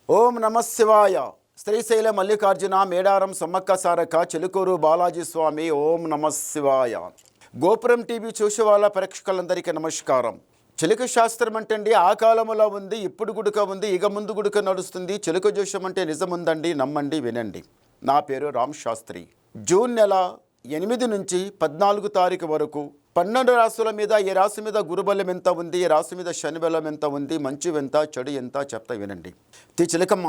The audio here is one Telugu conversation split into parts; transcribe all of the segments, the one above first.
ఓం నమ శివాయ. శ్రీశైల మల్లికార్జున మేడారం సమ్మక్క సారక్క చిలుకూరు బాలాజీ స్వామి. ఓం నమ శివాయ. గోపురం టీవీ చూసే వాళ్ళ ప్రేక్షకులందరికీ నమస్కారం. చిలుక శాస్త్రం అంటే ఆ కాలంలో ఉంది, ఇప్పుడు గుడుక ఉంది, ఇక ముందు గుడుక నడుస్తుంది. చిలుక జోషం అంటే నిజముందండి, నమ్మండి, వినండి. నా పేరు రామ్ శాస్త్రి. జూన్ నెల 8 నుంచి 14 తారీఖు వరకు 12 రాశుల మీద ఏ రాశి మీద గురుబలం ఎంత ఉంది, ఏ రాశి మీద శని బలం ఎంత ఉంది, మంచి ఎంత చెడు ఎంత చెప్తా వినండి. చిలకమ్మ,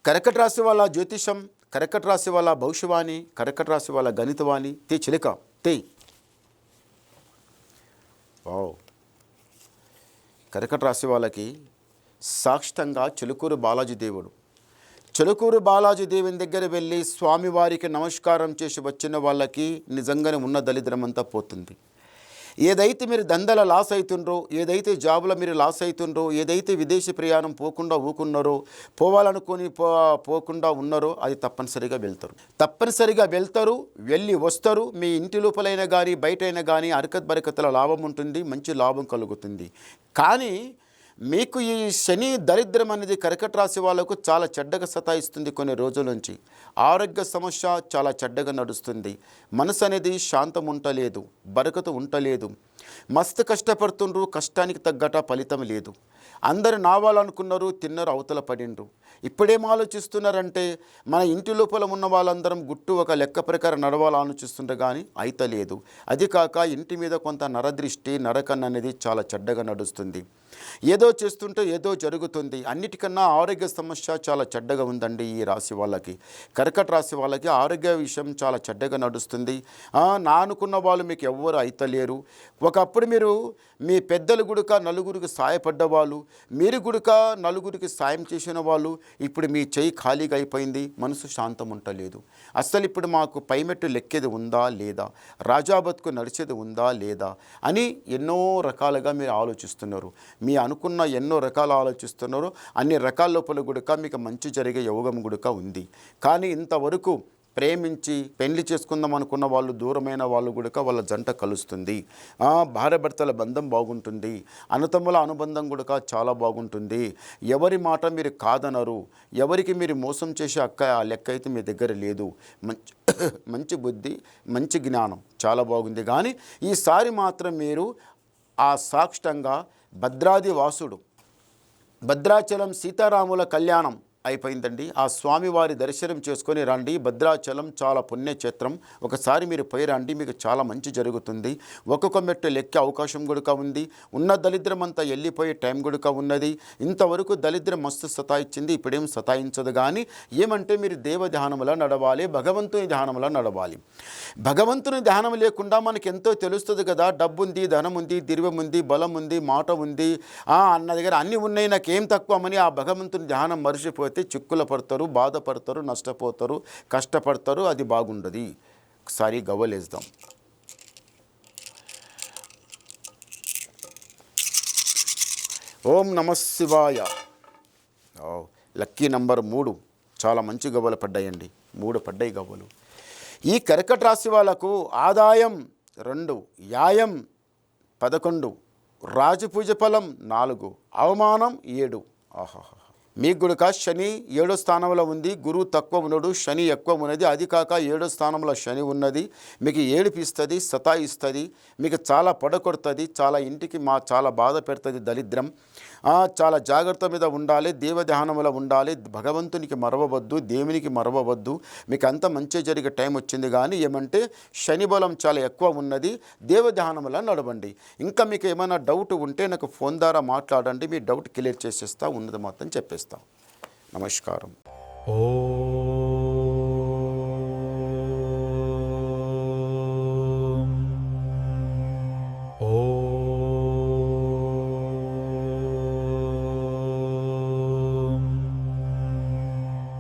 కర్కట రాశి వాళ్ళ జ్యోతిషం, కర్కట రాశి వాళ్ళ భవిష్యవాణి, కర్కట రాశి వాళ్ళ గణితవాణి. చిలక వావ్. కర్కట రాశి వాళ్ళకి సాక్షాత్తంగా చిలుకూరు బాలాజీ దేవుడు. చిలుకూరు బాలాజీ దేవుని దగ్గర వెళ్ళి స్వామివారికి నమస్కారం చేసి వచ్చిన వాళ్ళకి నిజంగానే ఉన్న దరిద్రం అంతా పోతుంది. ఏదైతే మీరు దందల లాస్ అవుతుండ్రో, ఏదైతే జాబులో మీరు లాస్ అవుతుండ్రో, ఏదైతే విదేశీ ప్రయాణం పోకుండా ఊకున్నారో, పోవాలనుకొని పోకుండా ఉన్నారో అది తప్పనిసరిగా వెళ్తారు, వెళ్ళి వస్తారు. మీ ఇంటి లోపలైనా కానీ బయటైనా కానీ అరకత్ బరకతుల లాభం ఉంటుంది, మంచి లాభం కలుగుతుంది. కానీ మీకు ఈ శని దరిద్రం అనేది కర్కట రాశి వాళ్ళకు చాలా చెడ్డగా సతాయిస్తుంది. కొన్ని రోజుల నుంచి ఆరోగ్య సమస్య చాలా చెడ్డగా నడుస్తుంది. మనసు అనేది శాంతం ఉండలేదు, బరకత ఉండలేదు. మస్తు కష్టపడుతుండ్రు, కష్టానికి తగ్గట ఫలితం లేదు. అందరు నావాలనుకున్నారు, తిన్నారు, అవతల పడిండ్రు. ఇప్పుడేం ఆలోచిస్తున్నారంటే మన ఇంటి లోపల ఉన్న వాళ్ళందరం గుట్టు ఒక లెక్క ప్రకారం నడవాలనిపిస్తుంటారు, కానీ అయితలేదు. అది కాక ఇంటి మీద కొంత నరదృష్టి, నరకన్ను అనేది చాలా చెడ్డగా నడుస్తుంది. ఏదో చేస్తుంటే ఏదో జరుగుతుంది. అన్నిటికన్నా ఆరోగ్య సమస్య చాలా చెడ్డగా ఉందండి ఈ రాశి వాళ్ళకి. కర్కట రాశి వాళ్ళకి ఆరోగ్య విషయం చాలా చెడ్డగా నడుస్తుంది. నా అనుకున్న వాళ్ళు మీకు ఎవ్వరు అయితలేరు. ఒకప్పుడు మీరు మీ పెద్దలు గుడుక నలుగురికి సాయపడ్డవాళ్ళు, మీరు గుడుక నలుగురికి సాయం చేసిన వాళ్ళు, ఇప్పుడు మీ చెయ్యి ఖాళీగా అయిపోయింది, మనసు శాంతం ఉండలేదు. అసలు ఇప్పుడు మాకు పైమెట్టు లెక్కేది ఉందా లేదా, రాజా బతుకు నడిచేది ఉందా లేదా అని ఎన్నో రకాలుగా మీరు ఆలోచిస్తున్నారు. మీ అనుకున్న ఎన్నో రకాలు ఆలోచిస్తున్నారు. అన్ని రకాల లోపల గుడుక మీకు మంచి జరిగే యోగం గుడుక ఉంది. కానీ ఇంతవరకు ప్రేమించి పెళ్లి చేసుకుందాం అనుకున్న వాళ్ళు, దూరమైన వాళ్ళు గుడుక వాళ్ళ జంట కలుస్తుంది. భార్యాభర్తల బంధం బాగుంటుంది. అన్నతమ్ముల అనుబంధం గుడుక చాలా బాగుంటుంది. ఎవరి మాట మీరు కాదనరు, ఎవరికి మీరు మోసం చేసే ఆ లెక్క అయితే మీ దగ్గర లేదు. మంచి బుద్ధి, మంచి జ్ఞానం చాలా బాగుంది. కానీ ఈసారి మాత్రం మీరు ఆ సాక్షాత్తంగా భద్రాది వాసుడు, భద్రాచలం సీతారాముల కళ్యాణం అయిపోయిందండి. ఆ స్వామివారి దర్శనం చేసుకొని రండి. భద్రాచలం చాలా పుణ్యక్షేత్రం. ఒకసారి మీరు పోయి రండి, మీకు చాలా మంచి జరుగుతుంది. ఒక్కొక్క మెట్టు లెక్కే అవకాశం గుడుక ఉంది. ఉన్న దరిద్రం అంతా వెళ్ళిపోయే టైం గుడుక ఉన్నది. ఇంతవరకు దరిద్రం మస్తు సతాయించింది, ఇప్పుడేం సతాయించదు. కానీ ఏమంటే మీరు దేవ ధ్యానములా నడవాలి, భగవంతుని ధ్యానములా నడవాలి. భగవంతుని ధ్యానం లేకుండా మనకి ఎంతో తెలుస్తుంది కదా. డబ్బు ఉంది, ధనం ఉంది, దిర్వం ఉంది, బలం ఉంది, మాట ఉంది, అన్న దగ్గర అన్నీ ఉన్నాయి, నాకేం తక్కువమని ఆ భగవంతుని ధ్యానం మరిచిపోతే చిక్కుల పడతారు, బాధపడతారు, నష్టపోతారు, కష్టపడతారు. అది బాగుండదు. ఒకసారి గవ్వలేద్దాం. ఓం నమ శివాయ. Lucky number 3. చాలా మంచి గవ్వలు పడ్డాయండి, 3 పడ్డాయి గవ్వలు. ఈ కర్కట రాశి వాళ్ళకు ఆదాయం 2, యాయం 11, రాజపూజ ఫలం 4, అవమానం 7. ఆహాహా. మీకు కూడా శని 7వ స్థానంలో ఉంది. గురువు తక్కువ ఉన్నాడు, శని ఎక్కువ ఉన్నది. అది కాక 7వ స్థానంలో శని ఉన్నది. మీకు ఏడిపిస్తుంది, సతాయిస్తుంది, మీకు చాలా పడకొడుతుంది, చాలా ఇంటికి చాలా బాధ పెడుతుంది దరిద్రం. చాలా జాగ్రత్త మీద ఉండాలి, దేవధ్యానంలో ఉండాలి. భగవంతునికి మరవవద్దు, దేవునికి మరవవద్దు. మీకు అంత మంచి జరిగే టైం వచ్చింది. కానీ ఏమంటే శని బలం చాలా ఎక్కువ ఉన్నది. దేవధ్యానంలో నడవండి. ఇంకా మీకు ఏమైనా డౌట్ ఉంటే నాకు ఫోన్ ద్వారా మాట్లాడండి, మీ డౌట్ క్లియర్ చేసేస్తా, ఉన్నది మొత్తం చెప్పేస్తా. నమస్కారం.